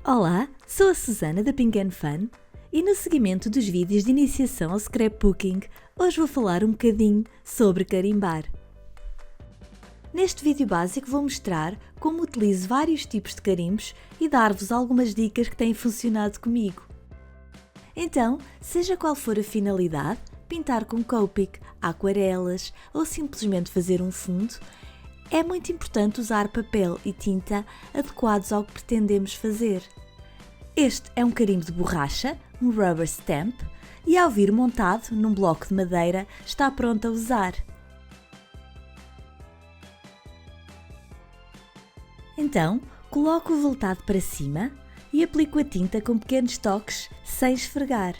Olá, sou a Susana da Pink & Fun e no seguimento dos vídeos de iniciação ao scrapbooking, hoje vou falar um bocadinho sobre carimbar. Neste vídeo básico vou mostrar como utilizo vários tipos de carimbos e dar-vos algumas dicas que têm funcionado comigo. Então, seja qual for a finalidade, pintar com Copic, aquarelas ou simplesmente fazer um fundo, é muito importante usar papel e tinta adequados ao que pretendemos fazer. Este é um carimbo de borracha, um rubber stamp, e ao vir montado num bloco de madeira está pronto a usar. Então, coloco o voltado para cima e aplico a tinta com pequenos toques sem esfregar.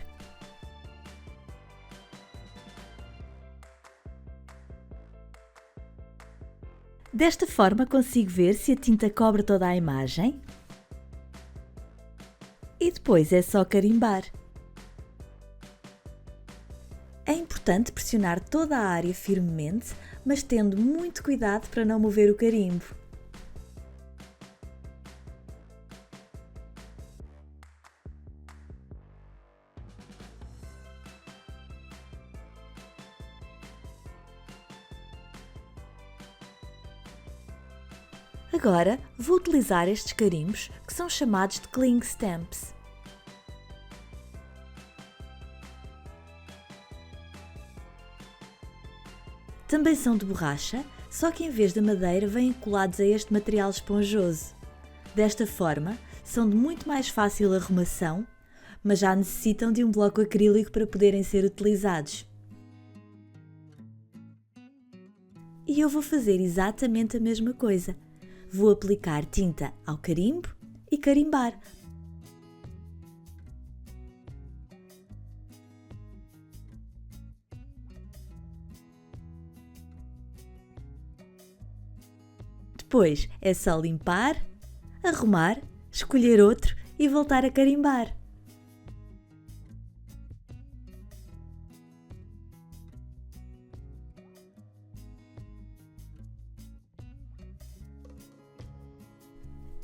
Desta forma consigo ver se a tinta cobre toda a imagem e depois é só carimbar. É importante pressionar toda a área firmemente, mas tendo muito cuidado para não mover o carimbo. Agora vou utilizar estes carimbos que são chamados de cling stamps. Também são de borracha, só que em vez da madeira vêm colados a este material esponjoso. Desta forma, são de muito mais fácil arrumação, mas já necessitam de um bloco acrílico para poderem ser utilizados. E eu vou fazer exatamente a mesma coisa. Vou aplicar tinta ao carimbo e carimbar. Depois é só limpar, arrumar, escolher outro e voltar a carimbar.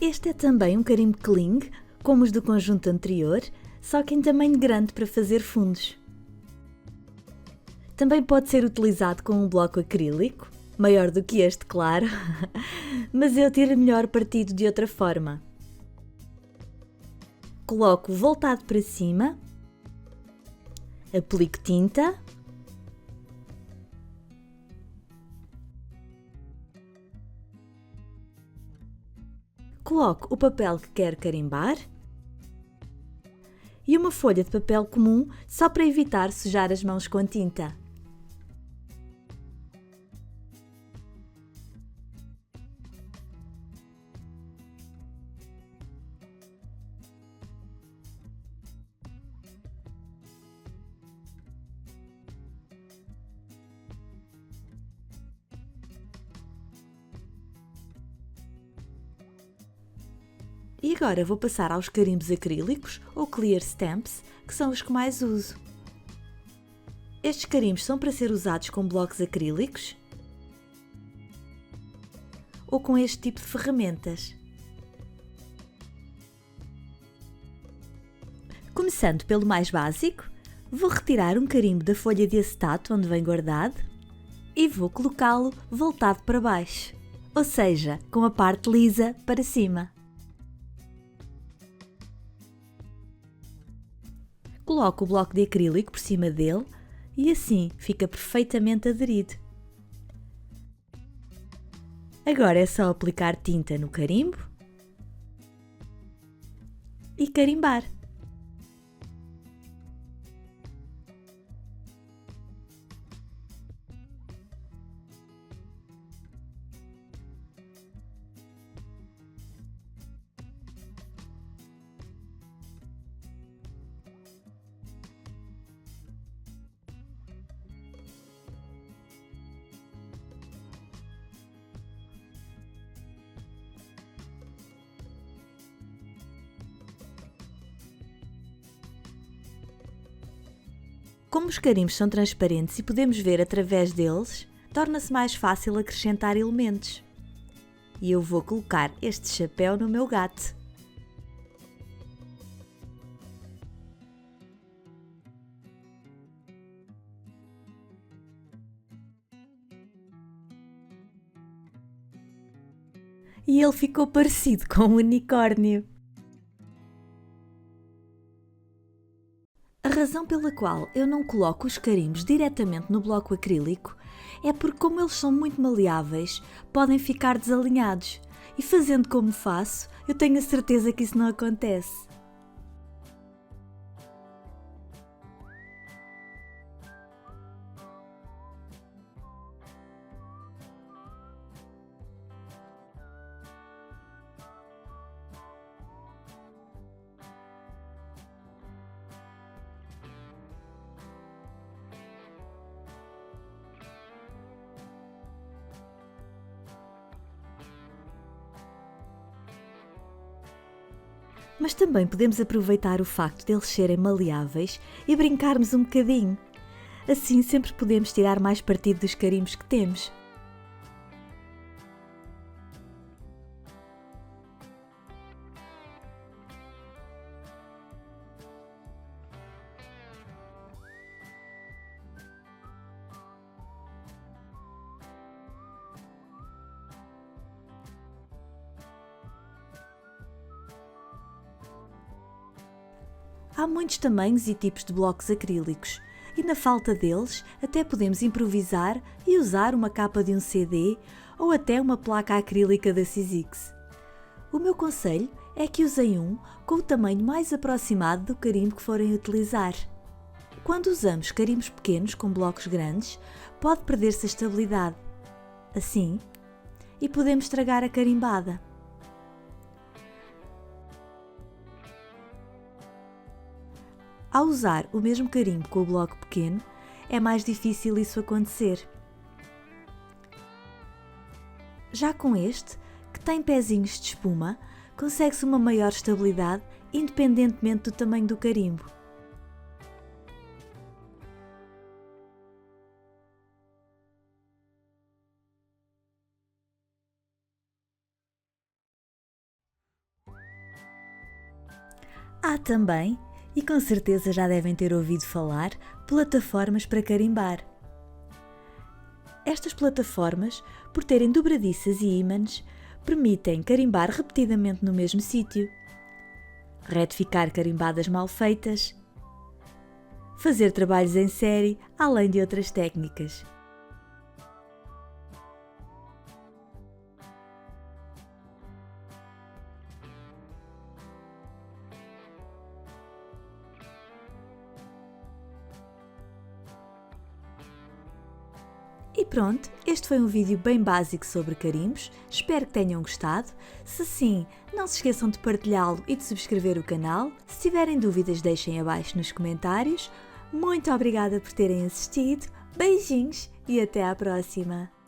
Este é também um carimbo cling, como os do conjunto anterior, só que em tamanho grande para fazer fundos. Também pode ser utilizado com um bloco acrílico, maior do que este, claro, mas eu tiro melhor partido de outra forma. Coloco voltado para cima, aplico tinta, coloco o papel que quero carimbar e uma folha de papel comum só para evitar sujar as mãos com tinta. E agora vou passar aos carimbos acrílicos, ou clear stamps, que são os que mais uso. Estes carimbos são para ser usados com blocos acrílicos ou com este tipo de ferramentas. Começando pelo mais básico, vou retirar um carimbo da folha de acetato onde vem guardado e vou colocá-lo voltado para baixo, ou seja, com a parte lisa para cima. Coloco o bloco de acrílico por cima dele e assim fica perfeitamente aderido. Agora é só aplicar tinta no carimbo e carimbar. Como os carimbos são transparentes e podemos ver através deles, torna-se mais fácil acrescentar elementos. E eu vou colocar este chapéu no meu gato. e ele ficou parecido com um unicórnio. A razão pela qual eu não coloco os carimbos diretamente no bloco acrílico é porque, como eles são muito maleáveis, podem ficar desalinhados, e fazendo como faço, eu tenho a certeza que isso não acontece. Mas também podemos aproveitar o facto de eles serem maleáveis e brincarmos um bocadinho. Assim sempre podemos tirar mais partido dos carimbos que temos. Há muitos tamanhos e tipos de blocos acrílicos, e na falta deles até podemos improvisar e usar uma capa de um CD ou até uma placa acrílica da Sizzix. O meu conselho é que usem um com o tamanho mais aproximado do carimbo que forem utilizar. Quando usamos carimbos pequenos com blocos grandes, pode perder-se a estabilidade. Assim, e podemos estragar a carimbada. Ao usar o mesmo carimbo com o bloco pequeno, é mais difícil isso acontecer. Já com este, que tem pezinhos de espuma, consegue-se uma maior estabilidade independentemente do tamanho do carimbo. Há também, e com certeza já devem ter ouvido falar, plataformas para carimbar. Estas plataformas, por terem dobradiças e ímãs, permitem carimbar repetidamente no mesmo sítio, retificar carimbadas mal feitas, fazer trabalhos em série, além de outras técnicas. E pronto, este foi um vídeo bem básico sobre carimbos, espero que tenham gostado. Se sim, não se esqueçam de partilhá-lo e de subscrever o canal. Se tiverem dúvidas, deixem abaixo nos comentários. Muito obrigada por terem assistido, beijinhos e até à próxima!